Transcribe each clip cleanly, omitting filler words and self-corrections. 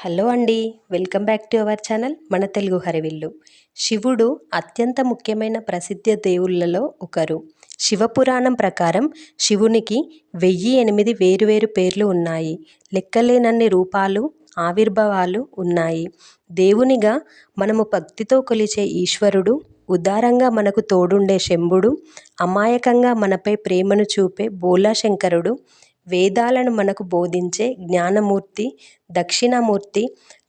Hello అండి. Welcome back to our channel మన తెలుగు హరివిల్లు. శివుడు అత్యంత ముఖ్యమైన ప్రసిద్ధ దేవుళ్ళలో ఒకరు. శివపురాణం ప్రకారం శివునికి 1008 వేరువేరు పేర్లు ఉన్నాయి. లెక్కలేనన్ని రూపాలు, ఆవిర్భావాలు ఉన్నాయి. దేవునిగా మనము భక్తితో కొలిచే ఈశ్వరుడు, ఉదారంగా మనకు తోడుండే శంభుడు, అమాయకంగా మనపై ప్రేమను చూపే భోళాశంకరుడు, వేదాలను మనకు బోధించే జ్ఞానమూర్తి, దక్షిణామూర్తి,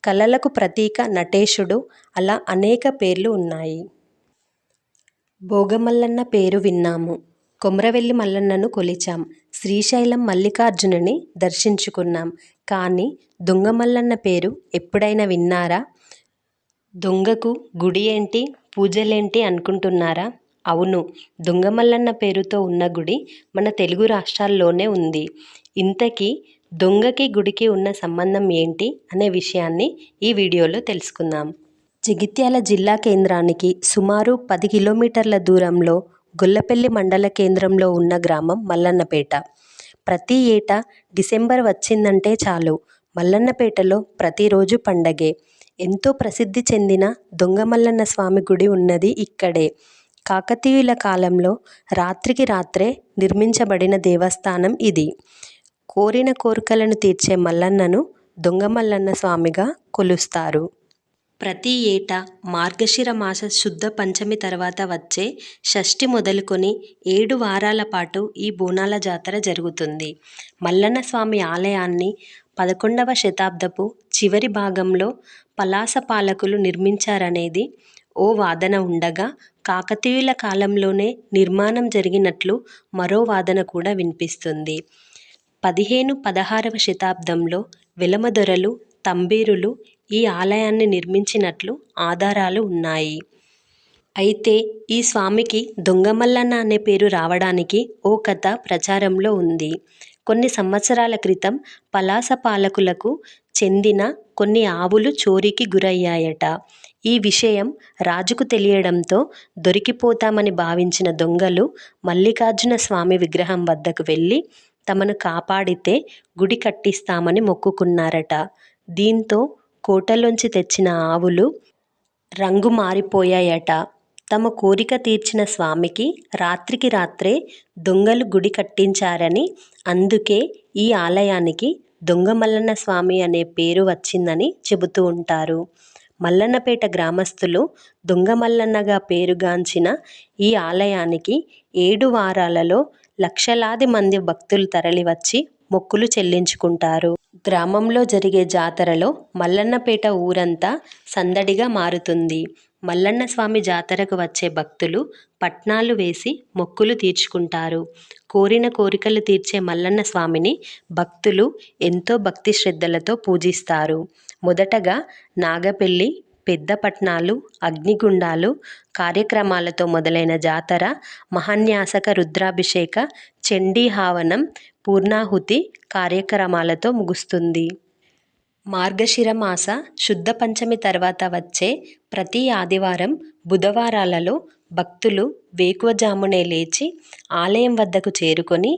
కళలకు ప్రతీక నటేశుడు, అలా అనేక పేర్లు ఉన్నాయి. భోగమల్లన్న పేరు విన్నాము. కొమరవెల్లి మల్లన్నను కొలిచాం. శ్రీశైలం మల్లికార్జునుని దర్శించుకున్నాం. కానీ దొంగ మల్లన్న పేరు ఎప్పుడైనా విన్నారా? దొంగకు గుడి ఏంటి, పూజలేంటి అనుకుంటున్నారా? అవును, దొంగ మల్లన్న పేరుతో ఉన్న గుడి మన తెలుగు రాష్ట్రాల్లోనే ఉంది. ఇంతకీ దొంగకి గుడికి ఉన్న సంబంధం ఏంటి అనే విషయాన్ని ఈ వీడియోలో తెలుసుకుందాం. జగిత్యాల జిల్లా కేంద్రానికి సుమారు 10 కిలోమీటర్ల దూరంలో గొల్లపల్లి మండల కేంద్రంలో ఉన్న గ్రామం మల్లన్నపేట. ప్రతి ఏటా డిసెంబర్ వచ్చిందంటే చాలు, మల్లన్నపేటలో ప్రతిరోజు పండగే. ఎంతో ప్రసిద్ధి చెందిన దొంగ మల్లన్న స్వామి గుడి ఉన్నది ఇక్కడే. కాకతీయుల కాలంలో రాత్రికి రాత్రే నిర్మించబడిన దేవస్థానం ఇది. కోరిన కోరికలను తీర్చే మల్లన్నను దొంగ మల్లన్న స్వామిగా కొలుస్తారు. ప్రతి ఏటా మార్గశిర మాస శుద్ధ పంచమి తర్వాత వచ్చే షష్ఠి మొదలుకొని 7 వారాల పాటు ఈ బోనాల జాతర జరుగుతుంది. మల్లన్న స్వామి ఆలయాన్ని 11వ శతాబ్దపు చివరి భాగంలో పలాస పాలకులు నిర్మించారనేది ఓ వాదన ఉండగా, కాకతీయుల కాలంలోనే నిర్మాణం జరిగినట్లు మరో వాదన కూడా వినిపిస్తుంది. 15-16వ శతాబ్దంలో వెలమదొరలు, తంబీరులు ఈ ఆలయాన్ని నిర్మించినట్లు ఆధారాలు ఉన్నాయి. అయితే ఈ స్వామికి దొంగ మల్లన్న అనే పేరు రావడానికి ఓ కథ ప్రచారంలో ఉంది. కొన్ని సంవత్సరాల క్రితం పలాస పాలకులకు చెందిన కొన్ని ఆవులు చోరీకి గురయ్యాయట. ఈ విషయం రాజుకు తెలియడంతో దొరికిపోతామని భావించిన దొంగలు మల్లికార్జున స్వామి విగ్రహం వద్దకు వెళ్ళి తమను కాపాడితే గుడి కట్టిస్తామని మొక్కుకున్నారట. దీంతో కోటలోంచి తెచ్చిన ఆవులు రంగు మారిపోయాయట. తమ కోరిక తీర్చిన స్వామికి రాత్రికి రాత్రే దొంగలు గుడి కట్టించారని, అందుకే ఈ ఆలయానికి దొంగ మల్లన్న స్వామి అనే పేరు వచ్చిందని చెబుతూ ఉంటారు. మల్లన్నపేట గ్రామస్తులు దొంగ మల్లన్నగా పేరుగాంచిన ఈ ఆలయానికి 7 వారాలలో లక్షలాది మంది భక్తులు తరలివచ్చి మొక్కులు చెల్లించుకుంటారు. గ్రామంలో జరిగే జాతరలో మల్లన్నపేట ఊరంతా సందడిగా మారుతుంది. మల్లన్న స్వామి జాతరకు వచ్చే భక్తులు పట్నాలు వేసి మొక్కులు తీర్చుకుంటారు. కోరిన కోరికలు తీర్చే మల్లన్న స్వామిని భక్తులు ఎంతో భక్తి శ్రద్ధలతో పూజిస్తారు. మొదటగా నాగపెల్లి, పెద్ద పట్నాలు, అగ్నిగుండాలు కార్యక్రమాలతో మొదలైన జాతర మహాన్యాసక రుద్రాభిషేక, చండీ హావనం, పూర్ణాహుతి కార్యక్రమాలతో ముగుస్తుంది. మార్గశిర మాస శుద్ధ పంచమి తర్వాత వచ్చే ప్రతి ఆదివారం, బుధవారాలలో భక్తులు వేకువజామునే లేచి ఆలయం వద్దకు చేరుకొని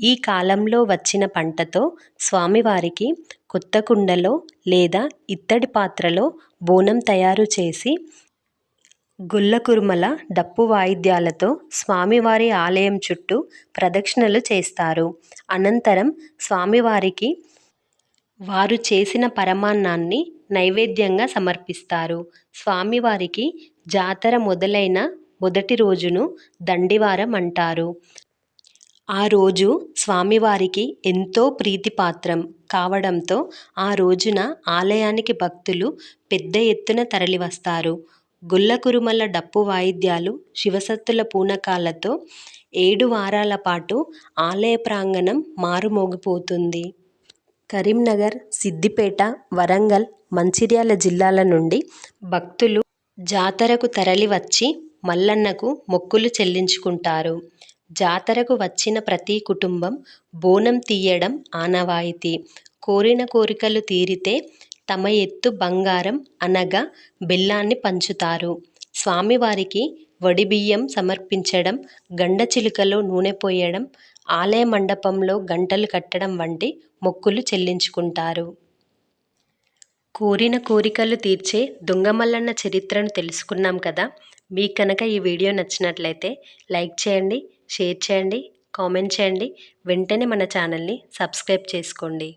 ఈ కాలంలో వచ్చిన పంటతో స్వామివారికి కొత్త కుండలో లేదా ఇత్తడి పాత్రలో బోనం తయారు చేసి గొల్లకురుమల డప్పు వాయిద్యాలతో స్వామివారి ఆలయం చుట్టూ ప్రదక్షిణలు చేస్తారు. అనంతరం స్వామివారికి వారు చేసిన పరమాన్నాన్ని నైవేద్యంగా సమర్పిస్తారు. స్వామివారికి జాతర మొదలైన మొదటి రోజును దండివారం అంటారు. ఆ రోజు స్వామివారికి ఎంతో ప్రీతిపాత్రం కావడంతో ఆ రోజున ఆలయానికి భక్తులు పెద్ద ఎత్తున తరలివస్తారు. గొల్లకురుమల డప్పు వాయిద్యాలు, శివసత్తుల పూనకాలతో 7 వారాల పాటు ఆలయ ప్రాంగణం మారుమోగిపోతుంది. కరీంనగర్, సిద్దిపేట, వరంగల్, మంచిర్యాల జిల్లాల నుండి భక్తులు జాతరకు తరలివచ్చి మల్లన్నకు మొక్కులు చెల్లించుకుంటారు. జాతరకు వచ్చిన ప్రతి కుటుంబం బోనం తీయడం ఆనవాయితీ. కోరిన కోరికలు తీరితే తమ ఎత్తు బంగారం అనగా బెల్లాన్ని పంచుతారు. స్వామివారికి వడిబియ్యం సమర్పించడం, గండచిలుకలో నూనె పోయడం, ఆలయ మండపంలో గంటలు కట్టడం వంటి మొక్కులు చెల్లించుకుంటారు. కోరిన కోరికలు తీర్చే దొంగ మల్లన్న చరిత్రను తెలుసుకున్నాం కదా. మీకు కనుక ఈ వీడియో నచ్చినట్లయితే లైక్ చేయండి, షేర్ చేయండి, కామెంట్ చేయండి. వెంటనే మన ఛానల్ని సబ్స్క్రైబ్ చేసుకోండి.